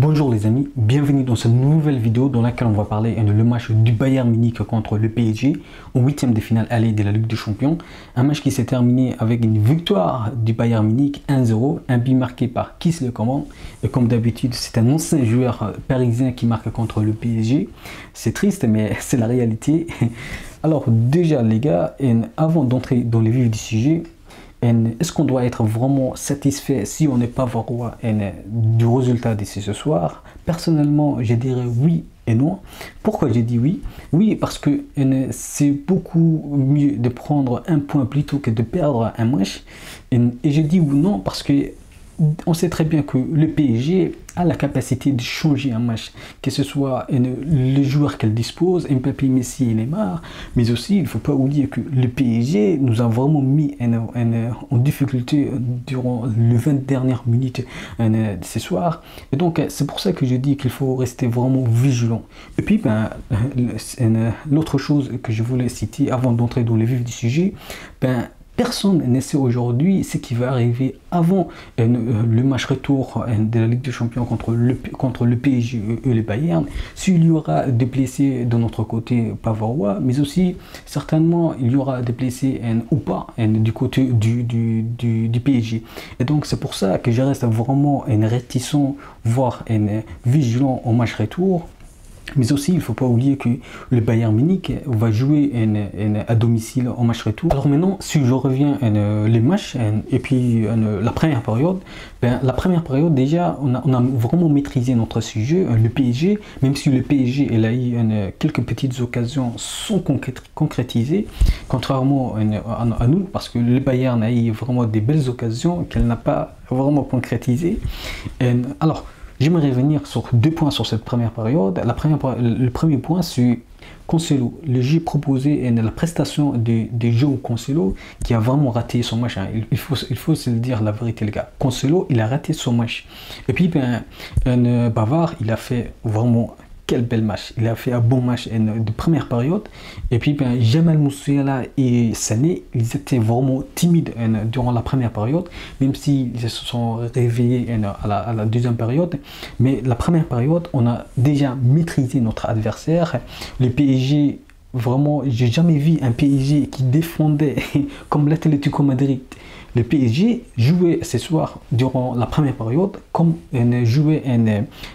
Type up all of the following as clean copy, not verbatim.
Bonjour les amis, bienvenue dans cette nouvelle vidéo dans laquelle on va parler de le match du Bayern Munich contre le PSG en huitième de finale aller de la Ligue des Champions. Un match qui s'est terminé avec une victoire du Bayern Munich 1-0, un but marqué par Kingsley Coman. Et comme d'habitude, c'est un ancien joueur parisien qui marque contre le PSG. C'est triste, mais c'est la réalité. Alors déjà les gars, avant d'entrer dans les vifs du sujet, est-ce qu'on doit être vraiment satisfait si on n'est pas voir du résultat d'ici ce soir? Personnellement, je dirais oui et non. Pourquoi j'ai dit oui? Oui, parce que c'est beaucoup mieux de prendre un point plutôt que de perdre un match. Et je dis non parce que on sait très bien que le PSG a la capacité de changer un match, que ce soit les joueurs qu'elle dispose, Mbappé, Messi et Neymar, mais aussi il ne faut pas oublier que le PSG nous a vraiment mis en difficulté durant les 20 dernières minutes ce soir. Et donc c'est pour ça que je dis qu'il faut rester vraiment vigilant. Et puis l'autre chose que je voulais citer avant d'entrer dans le vif du sujet, personne ne sait aujourd'hui ce qui va arriver avant le match retour de la Ligue des Champions contre le PSG et le Bayern. S'il y aura des blessés de notre côté bavarois, mais aussi certainement il y aura des blessés ou pas du côté du PSG. Et donc c'est pour ça que je reste vraiment réticent, voire vigilant au match retour. Mais aussi, il ne faut pas oublier que le Bayern Munich va jouer à domicile en match retour. Alors maintenant, si je reviens les matchs et puis la première période, déjà, on a vraiment maîtrisé notre sujet, le PSG, même si le PSG elle a eu quelques petites occasions sans concrétiser, contrairement à nous, parce que le Bayern a eu vraiment des belles occasions qu'elle n'a pas vraiment concrétisées. Alors, j'aimerais revenir sur deux points sur cette première période. Le premier point, c'est Cancelo. Le jeu proposé et la prestation de João Cancelo qui a vraiment raté son match. Il faut se le dire la vérité, les gars. Cancelo, il a raté son match. Et puis, Bavard, il a fait vraiment quel bel match. Il a fait un bon match de première période. Et puis, Jamal Musiala et Sané, ils étaient vraiment timides durant la première période, même s'ils se sont réveillés à la deuxième période. Mais la première période, on a déjà maîtrisé notre adversaire. Le PSG, vraiment, j'ai jamais vu un PSG qui défendait comme l'Atlético Madrid. Le PSG jouait ce soir durant la première période comme jouait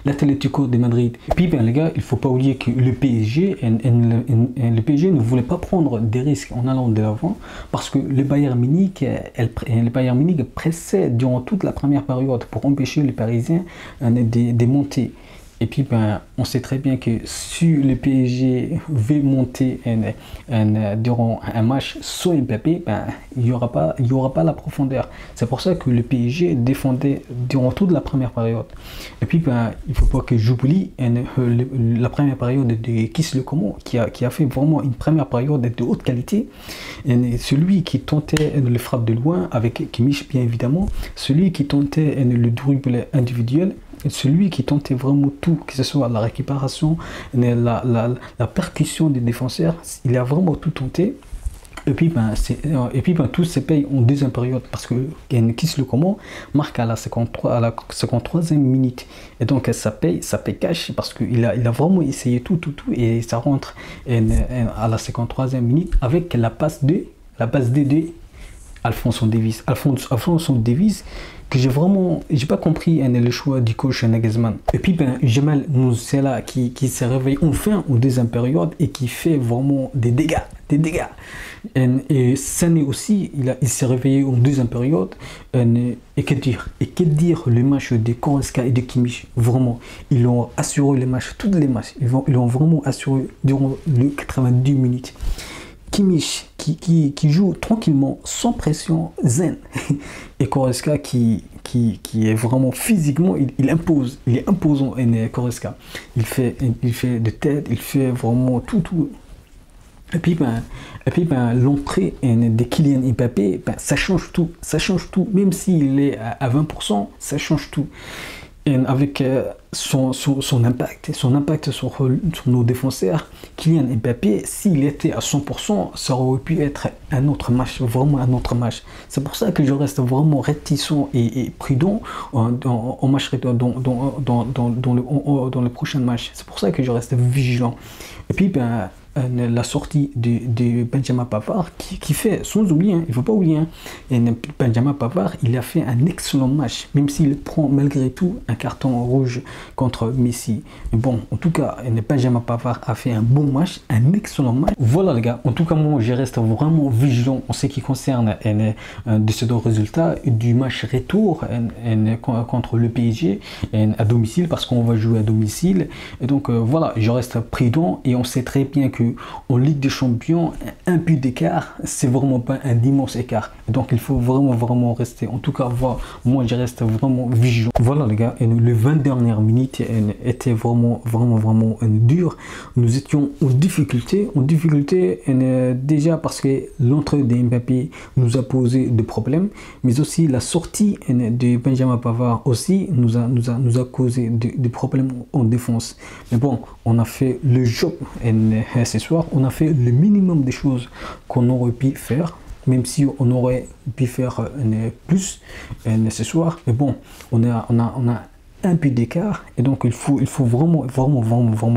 l'Atlético de Madrid. Et puis les gars, il ne faut pas oublier que le PSG ne voulait pas prendre des risques en allant de l'avant parce que le Bayern Munich pressait durant toute la première période pour empêcher les Parisiens de monter. Et puis, on sait très bien que si le PSG veut monter durant un match sans Mbappé, il n'y aura pas la profondeur. C'est pour ça que le PSG défendait durant toute la première période. Et puis, il ne faut pas que j'oublie la première période de Kingsley Coman qui a fait vraiment une première période de haute qualité. Celui qui tentait le frappe de loin avec Kimmich, bien évidemment. Celui qui tentait le dribble individuel. Celui qui tentait vraiment tout, que ce soit la récupération, la percussion des défenseurs, il a vraiment tout tenté. Et puis, tout se paye en deuxième période parce que Kingsley Coman marque à la 53e minute. Et donc, ça paye cash parce qu'il a vraiment essayé tout et ça rentre à la 53e minute avec la passe de Alphonso Davies. Alphonso Davies, que j'ai pas compris le choix du coach Nagelsmann. Et puis Jamal Musiala qui se réveille enfin en deuxième période et qui fait vraiment des dégâts. Et Sané aussi, il s'est réveillé en deuxième période. Et que dire le match de Goretzka et de Kimmich. Vraiment, ils ont assuré les matchs, tous les matchs. Ils ont vraiment assuré durant les 90 minutes. Kimmich qui joue tranquillement, sans pression, zen. Et Goretzka qui est vraiment physiquement, il est imposant. Goretzka, il fait de tête, il fait vraiment tout. Et puis l'entrée de Kylian Mbappé, ça change tout, même s'il est à 20%, ça change tout. Et avec son impact sur nos défenseurs. Kylian Mbappé, s'il était à 100%, ça aurait pu être un autre match, vraiment un autre match. C'est pour ça que je reste vraiment réticent et prudent en match, dans le prochain match. C'est pour ça que je reste vigilant. Et puis, la sortie de Benjamin Pavard qui fait, sans oublier, il ne faut pas oublier, Benjamin Pavard, il a fait un excellent match, même s'il prend malgré tout un carton rouge contre Messi. Mais bon, en tout cas, Benjamin Pavard a fait un bon match, un excellent match. Voilà les gars, en tout cas moi je reste vraiment vigilant en ce qui concerne de ces deux résultats du match retour contre le PSG à domicile, parce qu'on va jouer à domicile. Et donc voilà, je reste prudent et on sait très bien que en Ligue des Champions, un but d'écart, c'est vraiment pas un immense écart. Donc il faut vraiment rester. En tout cas, voilà, moi je reste vraiment vigilant. Voilà les gars, et les 20 dernières minutes étaient vraiment dures. Nous étions en difficulté déjà parce que l'entrée de Mbappé nous a posé des problèmes, mais aussi la sortie de Benjamin Pavard aussi nous a causé des problèmes en défense. Mais bon, on a fait le job ce soir, on a fait le minimum des choses qu'on aurait pu faire, même si on aurait pu faire plus ce soir. Mais bon, on a un but d'écart, et donc il faut vraiment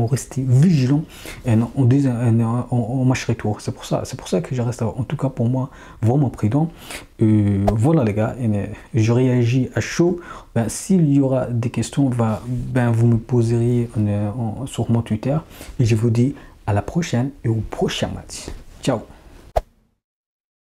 rester vigilant en match retour. C'est pour ça que je reste, en tout cas pour moi, vraiment prudent. Voilà les gars, je réagis à chaud. S'il y aura des questions, vous me poserez sur mon Twitter, et je vous dis à la prochaine et au prochain match. Ciao.